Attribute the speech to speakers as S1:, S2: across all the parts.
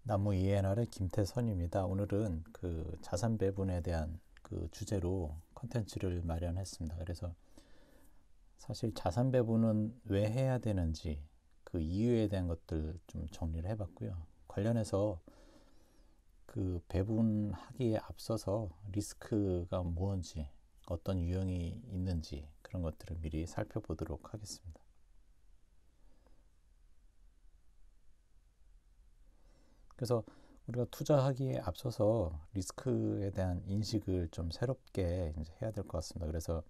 S1: 나무 ENR의 김태선입니다. 오늘은 그 자산 배분에 대한 그 주제로 컨텐츠를 마련했습니다. 그래서 사실 자산 배분은 왜 해야 되는지 그 이유에 대한 것들 좀 정리를 해봤고요. 관련해서 그 배분하기에 앞서서 리스크가 뭔지, 어떤 유형이 있는지 그런 것들을 미리 살펴보도록 하겠습니다. 그래서 우리가 투자하기에 앞서서 리스크에 대한 인식을 좀 새롭게 이제 해야 될 것 같습니다. 그래서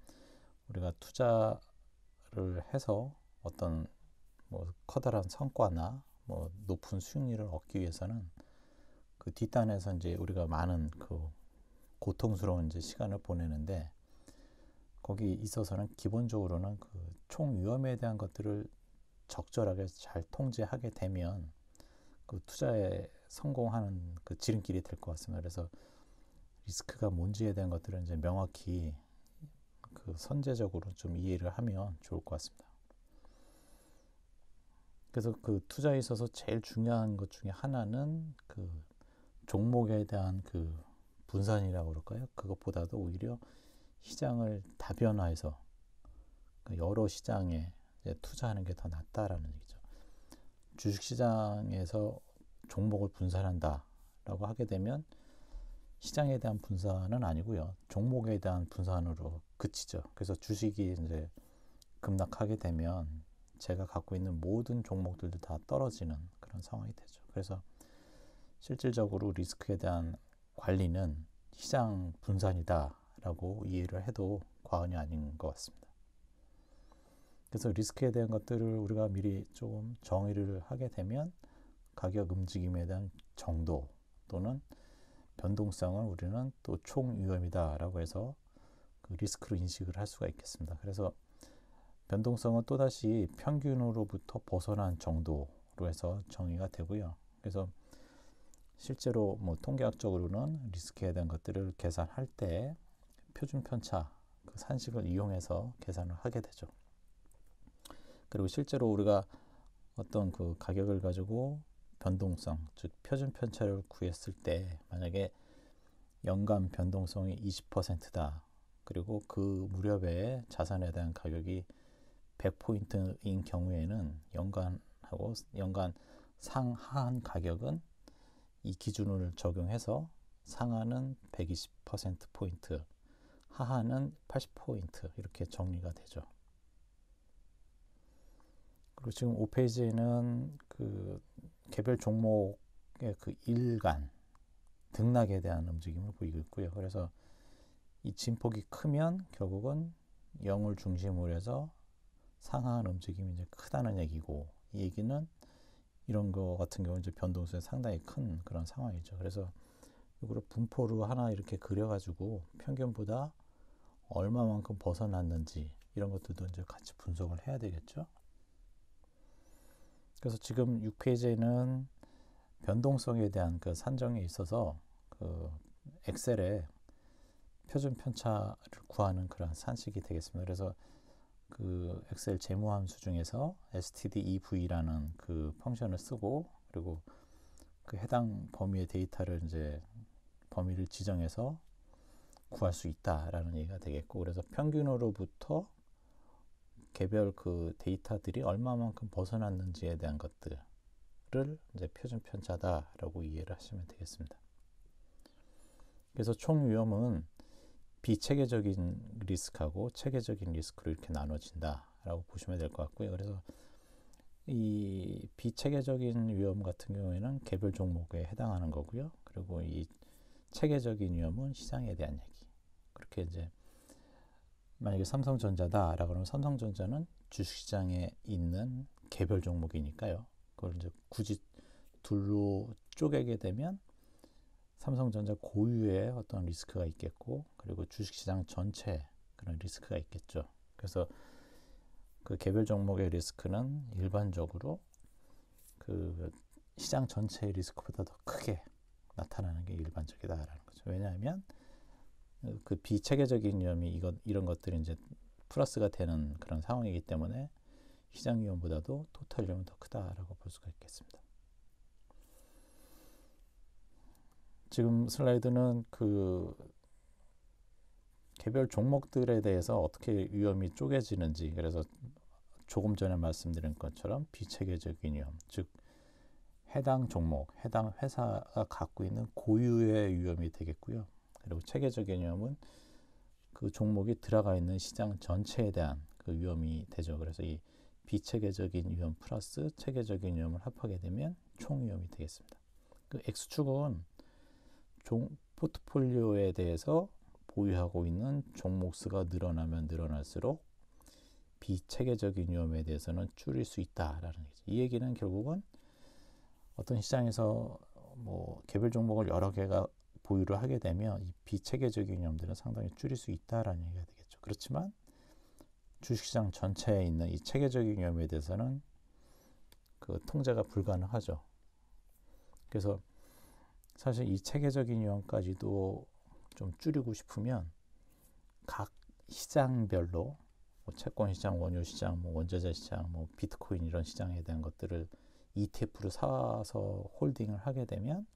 S1: 우리가 투자를 해서 어떤 뭐 커다란 성과나 뭐 높은 수익률을 얻기 위해서는 그 뒷단에서 이제 우리가 많은 그 고통스러운 이제 시간을 보내는데, 거기 있어서는 기본적으로는 그 총 위험에 대한 것들을 적절하게 잘 통제하게 되면 그 투자에 성공하는 그 지름길이 될 것 같습니다. 그래서 리스크가 뭔지에 대한 것들은 이제 명확히 그 선제적으로 좀 이해를 하면 좋을 것 같습니다. 그래서 그 투자에 있어서 제일 중요한 것 중에 하나는 그 종목에 대한 그 분산이라고 그럴까요? 그것보다도 오히려 시장을 다변화해서 여러 시장에 투자하는 게 더 낫다라는 얘기죠. 주식시장에서 종목을 분산한다라고 하게 되면 시장에 대한 분산은 아니고요, 종목에 대한 분산으로 그치죠. 그래서 주식이 이제 급락하게 되면 제가 갖고 있는 모든 종목들도 다 떨어지는 그런 상황이 되죠. 그래서 실질적으로 리스크에 대한 관리는 시장 분산이다라고 이해를 해도 과언이 아닌 것 같습니다. 그래서 리스크에 대한 것들을 우리가 미리 조금 정의를 하게 되면 가격 움직임에 대한 정도 또는 변동성을 우리는 또 총위험이다라고 해서 그 리스크로 인식을 할 수가 있겠습니다. 그래서 변동성은 또다시 평균으로부터 벗어난 정도로 해서 정의가 되고요. 그래서 실제로 뭐 통계학적으로는 리스크에 대한 것들을 계산할 때 표준 편차, 그 산식을 이용해서 계산을 하게 되죠. 그리고 실제로 우리가 어떤 그 가격을 가지고 변동성, 즉 표준 편차를 구했을 때 만약에 연간 변동성이 20%다. 그리고 그 무렵에 자산에 대한 가격이 100포인트인 경우에는 연간 상하한 가격은 이 기준을 적용해서 상하는 120%포인트, 하하는 80포인트 이렇게 정리가 되죠. 그리고 지금 5페이지에는 그 개별 종목의 그 일간 등락에 대한 움직임을 보이고 있고요. 그래서 이 진폭이 크면 결국은 0을 중심으로 해서 상하한 움직임이 이제 크다는 얘기고, 이 얘기는 이런 거 같은 경우는 이제 변동성이 상당히 큰 그런 상황이죠. 그래서 이거를 분포로 하나 이렇게 그려가지고 평균보다 얼마만큼 벗어났는지 이런 것들도 이제 같이 분석을 해야 되겠죠. 그래서 지금 6페이지에는 변동성에 대한 그 산정에 있어서 그 엑셀에 표준 편차를 구하는 그런 산식이 되겠습니다. 그래서 그 엑셀 재무함수 중에서 stdev라는 그 펑션을 쓰고, 그리고 그 해당 범위의 데이터를 이제 범위를 지정해서 구할 수 있다라는 얘기가 되겠고, 그래서 평균으로부터 개별 그 데이터들이 얼마만큼 벗어났는지에 대한 것들을 이제 표준 편차다라고 이해를 하시면 되겠습니다. 그래서 총 위험은 비체계적인 리스크하고 체계적인 리스크로 이렇게 나눠진다라고 보시면 될 것 같고요. 그래서 이 비체계적인 위험 같은 경우에는 개별 종목에 해당하는 거고요. 그리고 이 체계적인 위험은 시장에 대한 얘기. 그렇게 이제 만약에 삼성전자다라고 그러면 삼성전자는 주식시장에 있는 개별 종목이니까요. 그걸 이제 굳이 둘로 쪼개게 되면 삼성전자 고유의 어떤 리스크가 있겠고, 그리고 주식시장 전체 그런 리스크가 있겠죠. 그래서 그 개별 종목의 리스크는 일반적으로 그 시장 전체의 리스크보다 더 크게 나타나는 게 일반적이다라는 거죠. 왜냐하면 그 비체계적인 위험이 이런 것들이 이제 플러스가 되는 그런 상황이기 때문에 시장 위험보다도 토탈 위험은 더 크다라고 볼 수가 있겠습니다. 지금 슬라이드는 그 개별 종목들에 대해서 어떻게 위험이 쪼개지는지, 그래서 조금 전에 말씀드린 것처럼 비체계적인 위험, 즉 해당 종목, 해당 회사가 갖고 있는 고유의 위험이 되겠고요. 그리고 체계적인 위험은 그 종목이 들어가 있는 시장 전체에 대한 그 위험이 되죠. 그래서 이 비체계적인 위험 플러스 체계적인 위험을 합하게 되면 총 위험이 되겠습니다. 그 X축은 포트폴리오에 대해서 보유하고 있는 종목 수가 늘어나면 늘어날수록 비체계적인 위험에 대해서는 줄일 수 있다라는 얘기죠. 이 얘기는 결국은 어떤 시장에서 뭐 개별 종목을 여러 개가 보유를 하게 되면 이 비체계적인 위험들은 상당히 줄일 수 있다라는 얘기가 되겠죠. 그렇지만 주식시장 전체에 있는 이 체계적인 위험에 대해서는 그 통제가 불가능하죠. 그래서 사실 이 체계적인 위험까지도 좀 줄이고 싶으면 각 시장별로 뭐 채권 시장, 원유 시장, 뭐 원자재 시장, 뭐 비트코인 이런 시장에 대한 것들을 ETF를 사서 홀딩을 하게 되면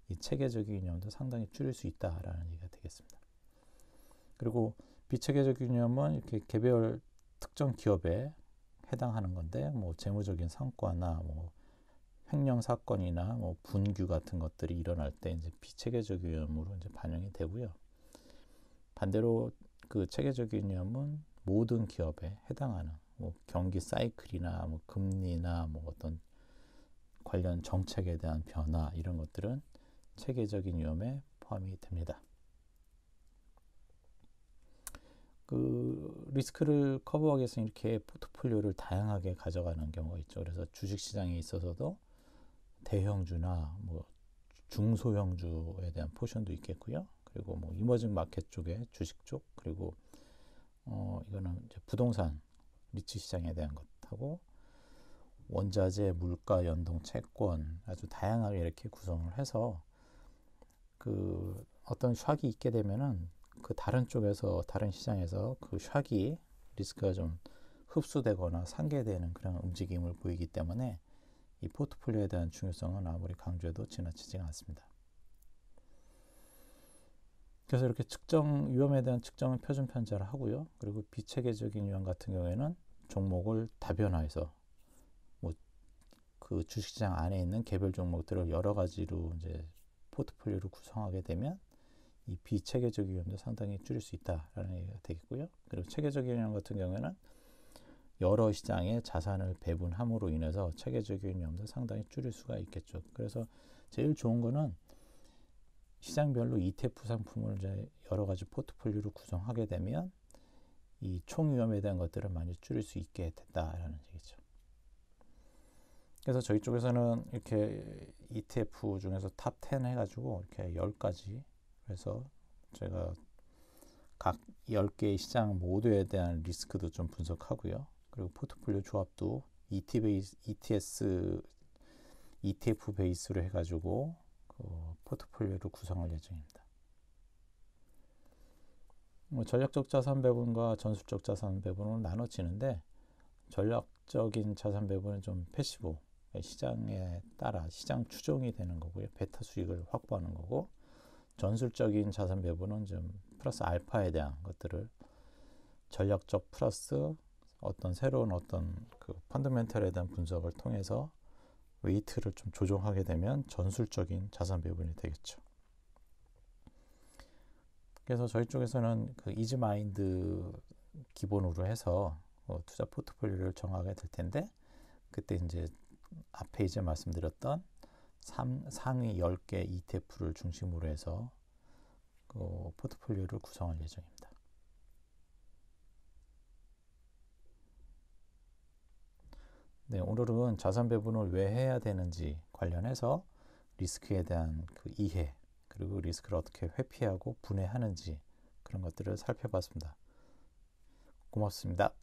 S1: 이 체계적인 위험도 상당히 줄일 수 있다라는 얘기가 되겠습니다. 그리고 비체계적인 위험은 이렇게 개별 특정 기업에 해당하는 건데, 뭐 재무적인 성과나 뭐 횡령 사건이나 뭐 분규 같은 것들이 일어날 때 이제 비체계적인 위험으로 이제 반영이 되고요. 반대로 그 체계적인 위험은 모든 기업에 해당하는 뭐 경기 사이클이나 뭐 금리나 뭐 어떤 관련 정책에 대한 변화 이런 것들은 체계적인 위험에 포함이 됩니다. 그 리스크를 커버하기 위해서 이렇게 포트폴리오를 다양하게 가져가는 경우가 있죠. 그래서 주식시장에 있어서도 대형주나 뭐 중소형주에 대한 포션도 있겠고요. 그리고 뭐 이머징 마켓 쪽에 주식 쪽, 그리고 이거는 이제 부동산 리츠 시장에 대한 것하고 원자재, 물가, 연동, 채권 아주 다양하게 이렇게 구성을 해서 그 어떤 샥이 있게 되면은 그 다른 쪽에서 다른 시장에서 그 샥이 리스크가 좀 흡수되거나 상쇄되는 그런 움직임을 보이기 때문에 이 포트폴리오에 대한 중요성은 아무리 강조해도 지나치지가 않습니다. 그래서 이렇게 측정 위험에 대한 측정은 표준 편차를 하고요. 그리고 비체계적인 위험 같은 경우에는 종목을 다변화해서 뭐 그 주식시장 안에 있는 개별 종목들을 여러 가지로 이제 포트폴리오를 구성하게 되면 이 비체계적인 위험도 상당히 줄일 수 있다라는 얘기가 되겠고요. 그리고 체계적인 위험 같은 경우에는 여러 시장의 자산을 배분함으로 인해서 체계적인 위험도 상당히 줄일 수가 있겠죠. 그래서 제일 좋은 거는 시장별로 ETF 상품을 이제 여러 가지 포트폴리오로 구성하게 되면 이 총 위험에 대한 것들을 많이 줄일 수 있게 된다라는 얘기죠. 그래서 저희 쪽에서는 이렇게 ETF 중에서 탑 10 해가지고 이렇게 10가지 그래서 제가 각 10개의 시장 모두에 대한 리스크도 좀 분석하고요. 그리고 포트폴리오 조합도 ETF 베이스로 해가지고 그 포트폴리오를 구성할 예정입니다. 뭐 전략적 자산 배분과 전술적 자산 배분으로 나눠지는데 전략적인 자산 배분은 좀 패시브, 시장에 따라 시장 추종이 되는 거고요. 베타 수익을 확보하는 거고, 전술적인 자산 배분은 좀 플러스 알파에 대한 것들을 전략적 플러스 어떤 새로운 어떤 그 펀더멘털에 대한 분석을 통해서 웨이트를 좀 조정하게 되면 전술적인 자산 배분이 되겠죠. 그래서 저희 쪽에서는 그 이즈마인드 기본으로 해서 투자 포트폴리오를 정하게 될 텐데, 그때 이제 앞에 이제 말씀드렸던 상위 10개 ETF를 중심으로 해서 그 포트폴리오를 구성할 예정입니다. 네, 오늘은 자산 배분을 왜 해야 되는지 관련해서 리스크에 대한 그 이해, 그리고 리스크를 어떻게 회피하고 분해하는지 그런 것들을 살펴봤습니다. 고맙습니다.